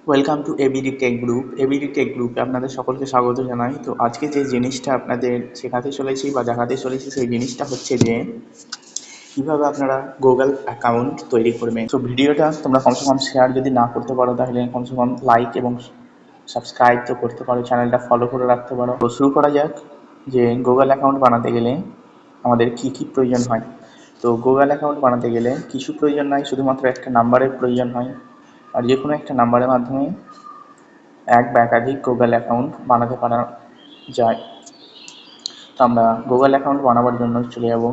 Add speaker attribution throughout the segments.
Speaker 1: Welcome to ABD tech group. ABD tech গ্রুপে আপনাদের সকলকে স্বাগত জানাই। তো আজকে যে জিনিসটা আপনাদের শেখাতে চলেছি বা দেখাতে চলেছি সেই জিনিসটা হচ্ছে যে কীভাবে আপনারা গুগল অ্যাকাউন্ট তৈরি করবেন। তো ভিডিওটা তোমরা কমসে কম শেয়ার যদি না করতে পারো তাহলে কমসে কম লাইক এবং সাবস্ক্রাইব তো করতে পারো, চ্যানেলটা ফলো করে রাখতে পারো। তো শুরু করা যাক যে গুগল অ্যাকাউন্ট বানাতে গেলে আমাদের কি কি প্রয়োজন হয়। তো গুগল অ্যাকাউন্ট বানাতে গেলে কিছু প্রয়োজন নয়, শুধুমাত্র একটা নাম্বারের প্রয়োজন হয়। আর যে কোনো একটা নাম্বারের মাধ্যমে এক বা একাধিক গুগল অ্যাকাউন্ট বানাতে পারা যায়। তো আমরা গুগল অ্যাকাউন্ট বানাবার জন্য চলে যাব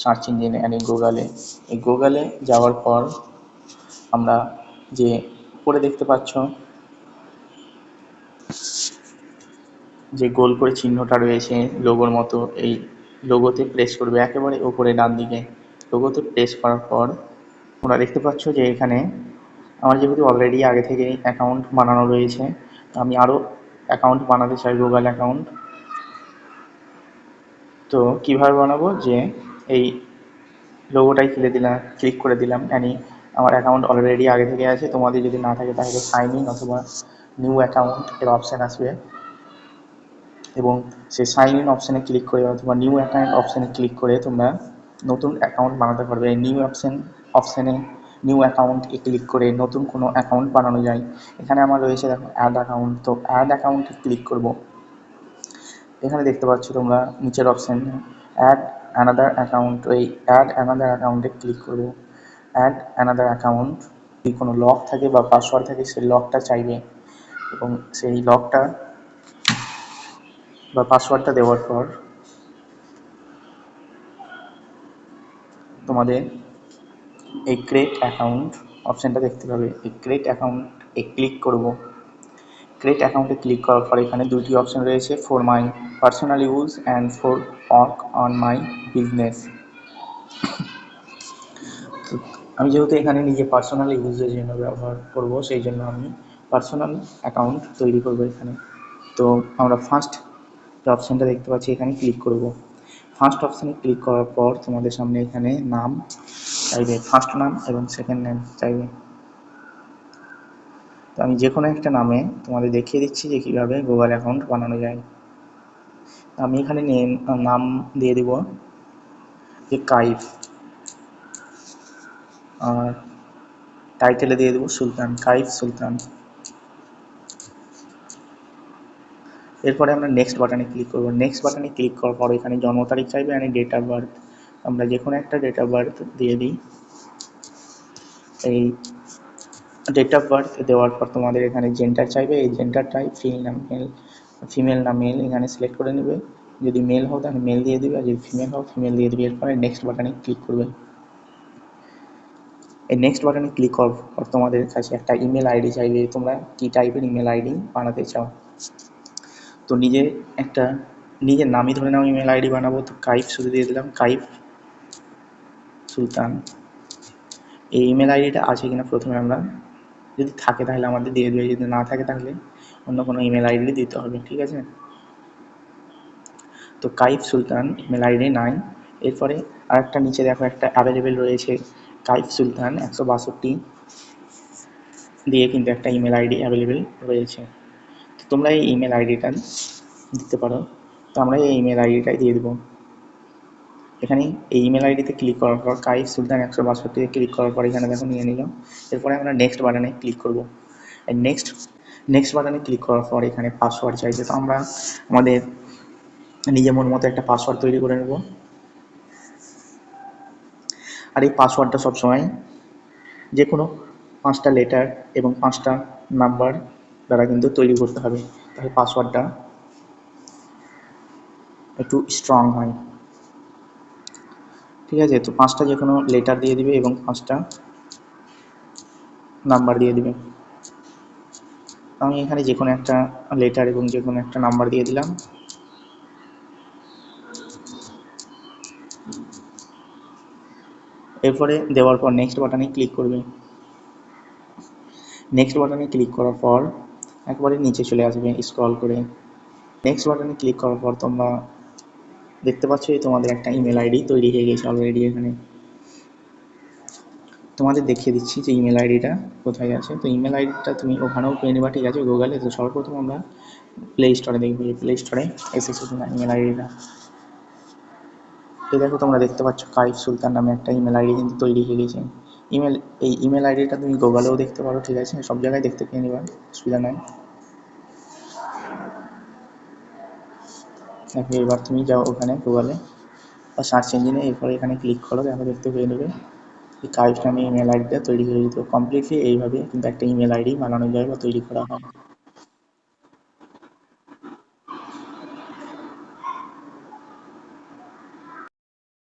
Speaker 1: সার্চ ইঞ্জিনে, মানে গুগলে। এই গুগলে যাওয়ার পর আমরা যে উপরে দেখতে পাচ্ছ যে গোল করে চিহ্নটা রয়েছে লোগোর মতো, এই লোগোতে প্রেস করবে একেবারে উপরে ডান দিকে। লোগোতে প্রেস করার পর তোমরা দেখতে পাচ্ছ যে এখানে আমার যেহেতু অলরেডি আগে থেকে অ্যাকাউন্ট বানানো রয়েছে, তো আমি আরও অ্যাকাউন্ট বানাতে চাই গুগল অ্যাকাউন্ট। তো কীভাবে বানাবো, যে এই লোগোটাই ক্লিক করে দিলাম, মানে আমার অ্যাকাউন্ট অলরেডি আগে থেকে আছে। তোমাদের যদি না থাকে তাহলে সাইন ইন অথবা নিউ অ্যাকাউন্ট এর অপশান আসবে এবং সেই সাইন ইন অপশানে ক্লিক করে অথবা নিউ অ্যাকাউন্ট অপশানে ক্লিক করে তোমরা নতুন অ্যাকাউন্ট বানাতে পারবে। নিউ অপশানে নিউ অ্যাকাউন্টে ক্লিক করে নতুন কোনো অ্যাকাউন্ট বানানো যায়। এখানে আমার রয়েছে দেখো অ্যাড অ্যাকাউন্ট, তো অ্যাড অ্যাকাউন্টে ক্লিক করব। এখানে দেখতে পাচ্ছ তোমরা নিচের অপশান অ্যাড অ্যানাদার অ্যাকাউন্ট, এই অ্যাড অ্যানাদার অ্যাকাউন্টে ক্লিক করব। অ্যাড অ্যানাদার অ্যাকাউন্ট, যদি কোনো লক থাকে বা পাসওয়ার্ড থাকে সেই লকটা চাইবে এবং সেই লকটা বা পাসওয়ার্ডটা দেওয়ার পর তোমাদের এই ক্রিয়েট অ্যাকাউন্ট অপশানটা দেখতে পাবে। এই ক্রিয়েট অ্যাকাউন্টে ক্লিক করব। ক্রিয়েট অ্যাকাউন্টে ক্লিক করার পর এখানে দুটি অপশান রয়েছে, for my personal use and for work on my business. তো আমি যেহেতু এখানে নিজে পার্সোনাল ইউজের জন্য ব্যবহার করব, সেই জন্য আমি পার্সোনাল অ্যাকাউন্ট তৈরি করব এখানে। তো আমরা ফার্স্ট যে অপশানটা দেখতে পাচ্ছি এখানে ক্লিক করব। ফার্স্ট অপশানে ক্লিক করার পর তোমাদের সামনে এখানে নাম চাইবে, ফার্স্ট নাম এবং সেকেন্ড নেম চাইবে। তো আমি যে কোনো একটা নামে তোমাদের দেখিয়ে দিচ্ছি যে কীভাবে গুগল অ্যাকাউন্ট বানানো যায়। আমি এখানে নাম দিয়ে দেব যে কাইফ, আর টাইটেলে দিয়ে দেবো সুলতান, কাইফ সুলতান। এরপরে আমরা নেক্সট বাটনে ক্লিক করব। নেক্সট বাটনে ক্লিক করার পর এখানে জন্ম তারিখ চাইবে আর ডেট অফ বার্থ। আমরা যে কোনো একটা ডেট অফ বার্থ দিয়ে দিই। এই ডেট অফ বার্থ দেওয়ার পর তোমাদের এখানে জেন্ডার চাইবে, এই জেন্ডারটাই ফিমেল না মেল এখানে সিলেক্ট করে নেবে। যদি মেল হও তাহলে মেল দিয়ে দেবে, আর যদি ফিমেল হও ফিমেল দিয়ে দেবে। এরপরে নেক্সট বাটনে ক্লিক করবে। এই নেক্সট বাটনে ক্লিক করার পর তোমাদের কাছে একটা ইমেল আইডি চাইবে, তোমরা কী টাইপের ইমেল আইডি বানাতে চাও। তো নিজের নামই ধরে নাও ইমেল আইডি বানাবো, তো কাইফ শুধু দিয়ে দিলাম, কাইফ সুলতান। এই ইমেল আইডিটা আছে কিনা প্রথমে আমরা, যদি থাকে তাহলে আমাদের দিয়ে দেবে, যদি না থাকে তাহলে অন্য কোনো ইমেল আইডি দিতে হবে, ঠিক আছে। তো কাইফ সুলতান ইমেল আইডি নাই। এরপরে আরেকটা নিচে দেখো একটা অ্যাভেলেবেল রয়েছে, কাইফ সুলতান 162 দিয়ে কিন্তু একটা ইমেল আইডি অ্যাভেলেবেল রয়েছে। তো তোমরা এই ইমেল আইডিটা দিতে পারো। তো আমরা এই ইমেল আইডিটাই দিয়ে দেবো। এখানে এই ইমেল আইডিতে ক্লিক করার পর কাইফ সুলতান 162 ক্লিক করার পর এখানে দেখো নিয়ে নিলাম। এরপরে আমরা নেক্সট বাটনে ক্লিক করব। নেক্সট বাটনে ক্লিক করার পর এখানে পাসওয়ার্ড চাইছে, তো আমরা আমাদের নিজের মন মতো একটা পাসওয়ার্ড তৈরি করে নেব। আর এই পাসওয়ার্ডটা সবসময় যে কোনো 5টা লেটার এবং 5টা নাম্বার দ্বারা কিন্তু তৈরি করতে হবে, তাহলে পাসওয়ার্ডটা একটু স্ট্রং হয়, ঠিক আছে। তো 5টা যে কোনো লেটার দিয়ে দিবে এবং 5টা নাম্বার দিয়ে দিবে। আমি এখানে যে কোনো একটা লেটার এবং যে কোনো একটা নাম্বার দিয়ে দিলাম। এরপরে দেওয়ার পর নেক্সট বাটনে ক্লিক করবে। নেক্সট বাটনে ক্লিক করার পর একবারে নিচে চলে আসবে স্ক্রল করে। নেক্সট বাটনে ক্লিক করার পর তোমরা দেখতে পাচ্ছ তোমাদের একটা ইমেল আইডি তৈরি হয়ে গেছে অলরেডি এখানে। তোমাদের দেখিয়ে দিচ্ছি যে ইমেল আইডিটা কোথায় আছে। তো ইমেল আইডিটা তুমি ওখানেও পেয়ে নেবা, ঠিক আছে, গুগলে। তো সর্বপ্রথম আমরা প্লে স্টোরে দেখবো, এই প্লে স্টোরে এসেছে কিনা ইমেল আইডিটা। এই দেখো, তোমরা দেখতে পাচ্ছ কাইফ সুলতান নামে একটা ইমেল আইডি কিন্তু তৈরি হয়ে গেছে। এই ইমেল আইডিটা তুমি গুগলেও দেখতে পারো, ঠিক আছে, সব জায়গায় দেখতে পেয়ে নেবা, অসুবিধা নয়। দেখো, এবার তুমি যাও ওখানে গুগলে বা সার্চ ইঞ্জিনে, এরপরে এখানে ক্লিক করো, দেখো দেখতে পেয়ে নেবে এই কাইফ নামে ইমেল আইডিটা তৈরি হয়ে যেত কমপ্লিটলি। এইভাবে কিন্তু একটা ইমেল আইডি বানানো যায় বা তৈরি করা হয়।